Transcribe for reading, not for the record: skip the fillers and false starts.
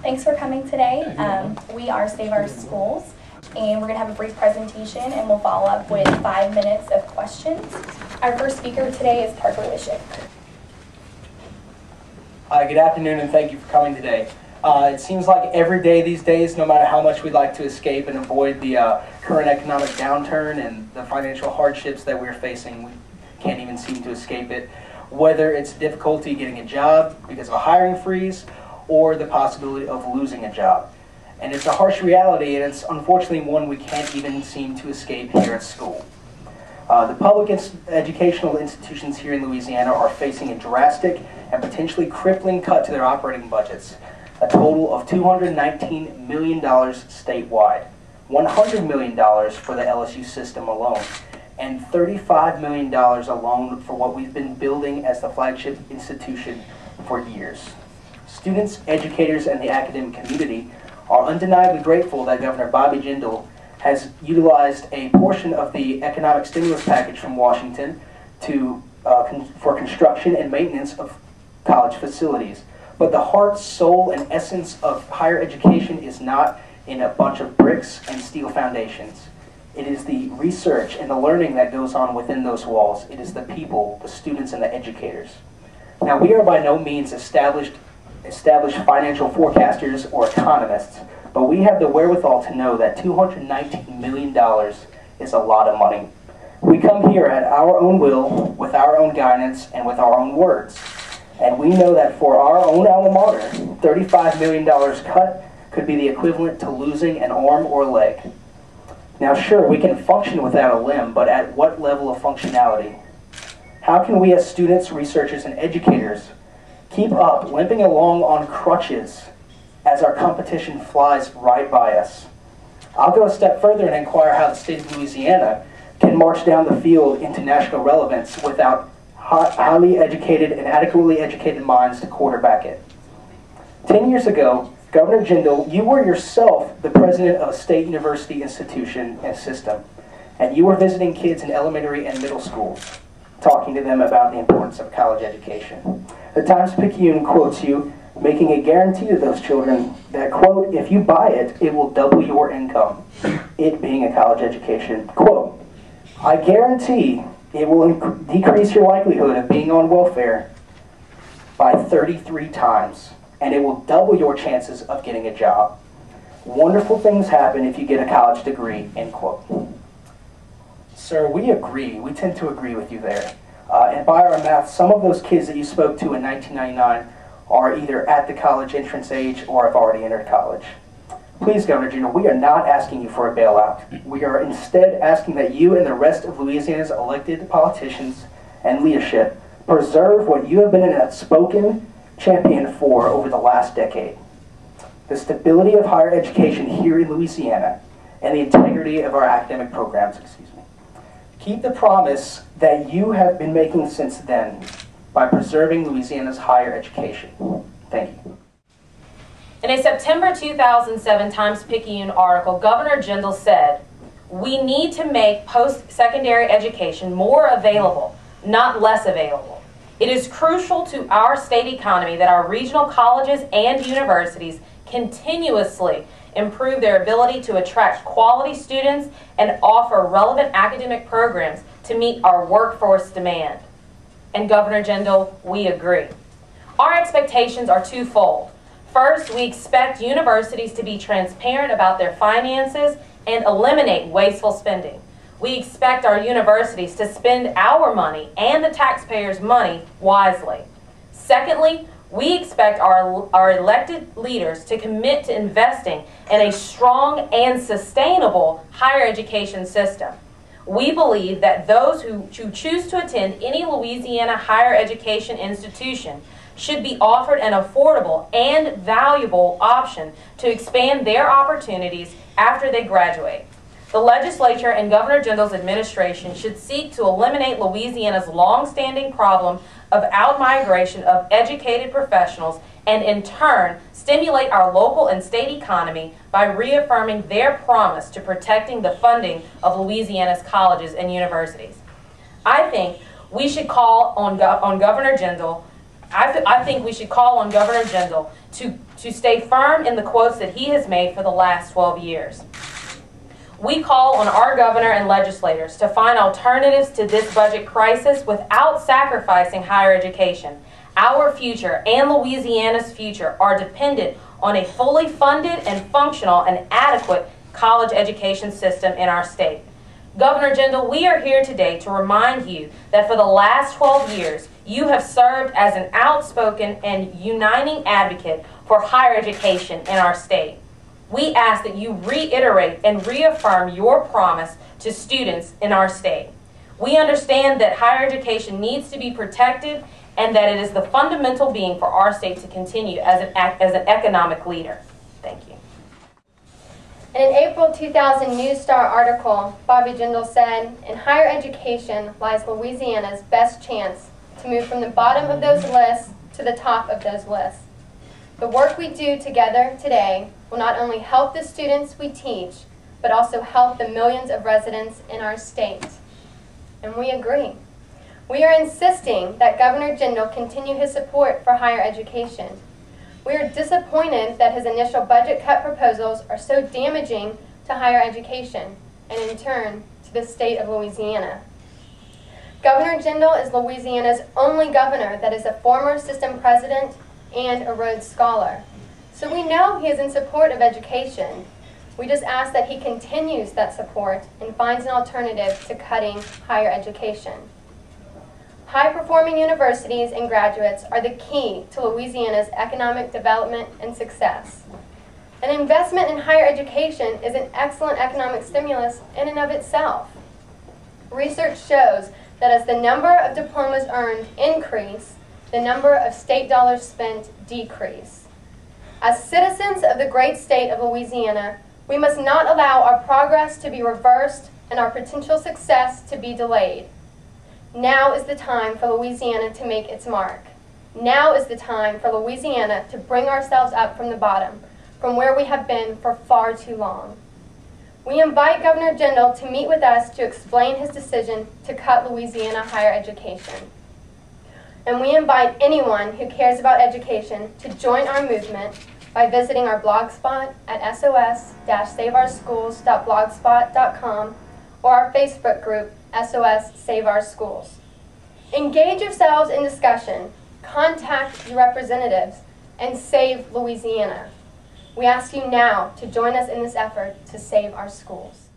Thanks for coming today. We are Save Our Schools, and we're going to have a brief presentation, and we'll follow up with 5 minutes of questions. Our first speaker today is Parker Wishick. Hi, good afternoon, and thank you for coming today. It seems like every day these days, no matter how much we'd like to escape and avoid the current economic downturn and the financial hardships that we're facing, we can't even seem to escape it. Whether it's difficulty getting a job because of a hiring freeze, or the possibility of losing a job. And it's a harsh reality, and it's unfortunately one we can't even seem to escape here at school. The public educational institutions here in Louisiana are facing a drastic and potentially crippling cut to their operating budgets, a total of $219 million statewide, $100 million for the LSU system alone, and $35 million alone for what we've been building as the flagship institution for years. Students, educators, and the academic community are undeniably grateful that Governor Bobby Jindal has utilized a portion of the economic stimulus package from Washington for construction and maintenance of college facilities. But the heart, soul, and essence of higher education is not in a bunch of bricks and steel foundations. It is the research and the learning that goes on within those walls. It is the people, the students, and the educators. Now, we are by no means established financial forecasters or economists, but we have the wherewithal to know that $219 million is a lot of money. We come here at our own will, with our own guidance, and with our own words. And we know that for our own alma mater, $35 million cut could be the equivalent to losing an arm or leg. Now sure, we can function without a limb, but at what level of functionality? How can we as students, researchers, and educators keep up, limping along on crutches as our competition flies right by us? I'll go a step further and inquire how the state of Louisiana can march down the field into national relevance without highly educated and adequately educated minds to quarterback it. 10 years ago, Governor Jindal, you were yourself the president of a state university institution and system, and you were visiting kids in elementary and middle schools, talking to them about the importance of college education. The Times-Picayune quotes you, making a guarantee to those children that, quote, if you buy it, it will double your income, it being a college education. Quote, I guarantee it will decrease your likelihood of being on welfare by 33 times, and it will double your chances of getting a job. Wonderful things happen if you get a college degree, end quote. Sir, we agree. We tend to agree with you there. And by our math, some of those kids that you spoke to in 1999 are either at the college entrance age or have already entered college. Please, Governor Jindal, we are not asking you for a bailout. We are instead asking that you and the rest of Louisiana's elected politicians and leadership preserve what you have been an outspoken champion for over the last decade. The stability of higher education here in Louisiana and the integrity of our academic programs, Keep the promise that you have been making since then by preserving Louisiana's higher education. Thank you. In a September 2007 Times-Picayune article, Governor Jindal said, we need to make post-secondary education more available, not less available. It is crucial to our state economy that our regional colleges and universities continuously improve their ability to attract quality students and offer relevant academic programs to meet our workforce demand. And Governor Jindal, we agree. Our expectations are twofold. First, we expect universities to be transparent about their finances and eliminate wasteful spending. We expect our universities to spend our money and the taxpayers' money wisely. Secondly, we expect our elected leaders to commit to investing in a strong and sustainable higher education system. We believe that those who choose to attend any Louisiana higher education institution should be offered an affordable and valuable option to expand their opportunities after they graduate. The legislature and Governor Jindal's administration should seek to eliminate Louisiana's long-standing problem of out-migration of educated professionals and in turn stimulate our local and state economy by reaffirming their promise to protecting the funding of Louisiana's colleges and universities. I think we should call on Governor Jindal I think we should call on Governor Jindal to stay firm in the quotes that he has made for the last 12 years. We call on our governor and legislators to find alternatives to this budget crisis without sacrificing higher education. Our future and Louisiana's future are dependent on a fully funded and functional and adequate college education system in our state. Governor Jindal, we are here today to remind you that for the last 12 years, you have served as an outspoken and uniting advocate for higher education in our state. We ask that you reiterate and reaffirm your promise to students in our state. We understand that higher education needs to be protected and that it is the fundamental being for our state to continue as an economic leader. Thank you. In an April 2000 News Star article, Bobby Jindal said, "In higher education lies Louisiana's best chance to move from the bottom of those lists to the top of those lists. The work we do together today will not only help the students we teach, but also help the millions of residents in our state." And we agree. We are insisting that Governor Jindal continue his support for higher education. We are disappointed that his initial budget cut proposals are so damaging to higher education, and in turn, to the state of Louisiana. Governor Jindal is Louisiana's only governor that is a former system president and a Rhodes Scholar. So we know he is in support of education. We just ask that he continues that support and finds an alternative to cutting higher education. High-performing universities and graduates are the key to Louisiana's economic development and success. An investment in higher education is an excellent economic stimulus in and of itself. Research shows that as the number of diplomas earned increase, the number of state dollars spent decrease. As citizens of the great state of Louisiana, we must not allow our progress to be reversed and our potential success to be delayed. Now is the time for Louisiana to make its mark. Now is the time for Louisiana to bring ourselves up from the bottom, from where we have been for far too long. We invite Governor Jindal to meet with us to explain his decision to cut Louisiana higher education. And we invite anyone who cares about education to join our movement by visiting our blog spot at sos-saveourschools.blogspot.com or our Facebook group, S.O.S. Save Our Schools. Engage yourselves in discussion, contact your representatives, and save Louisiana. We ask you now to join us in this effort to save our schools.